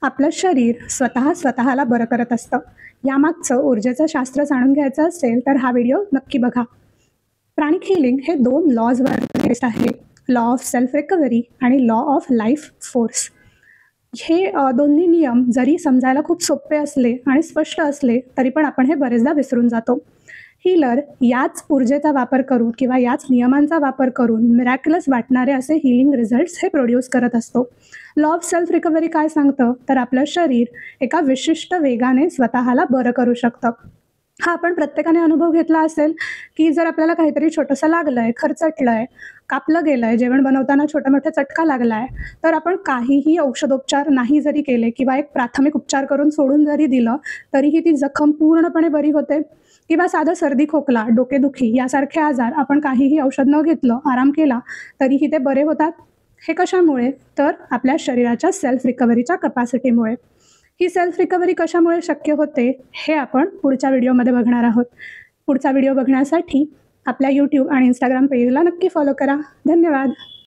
आपलं शरीर स्वतःला बरं करत असतं. यामागचं ऊर्जेचं शास्त्र जाणून घ्यायचं असेल तर हा व्हिडिओ नक्की बघा. प्राणिक हिलिंग हे 2 लॉजवर बेस्ड आहे. लॉ ऑफ सेल्फ रिकव्हरी आणि लॉ ऑफ लाईफ फोर्स. हे दोन्ही नियम जरी समजायला खूप सोपे असले आणि स्पष्ट असले तरी पण आपण हे बरेचदा विसरून जातो. हीलर याच ऊर्जेचा वापर करून किंवा याच नियमांचा वापर करून मिरॅक्युलस वाटणारे असे हीलिंग रिझल्ट्स हे प्रोड्यूस करत असतो. लॉ ऑफ सेल्फ रिकव्हरी काय सांगतं तर आपलं शरीर एका विशिष्ट वेगाने स्वतःला बरं करू शकतं. हा आपण प्रत्येकाने अनुभव घेतला असेल की जर आपल्याला काहीतरी छोटंसं लागलंय, खरचटलंय, कापलं गेलंय, जेवण बनवताना छोटा-मोठा चटका लागलाय, तर आपण काहीही औषधोपचार नाही जरी केले किंवा एक प्राथमिक उपचार करून सोडून जरी दिलं, तरीही ती जखम पूर्णपणे बरी होते. किंवा साधं सर्दी, खोकला, डोकेदुखी यासारखे आजार आपण काहीही औषध न घेतलं, आराम केला, तरीही ते बरे होतात. हे कशामुळे? तर आपल्या शरीराच्या सेल्फ रिकव्हरीच्या कपॅसिटीमुळे. ही सेल्फ रिकव्हरी कशामुळे शक्य होते हे आपण पुढच्या व्हिडिओमध्ये बघणार आहोत. पुढचा व्हिडिओ बघण्यासाठी आपल्या YouTube आणि Instagram पेजला नक्की फॉलो करा. धन्यवाद.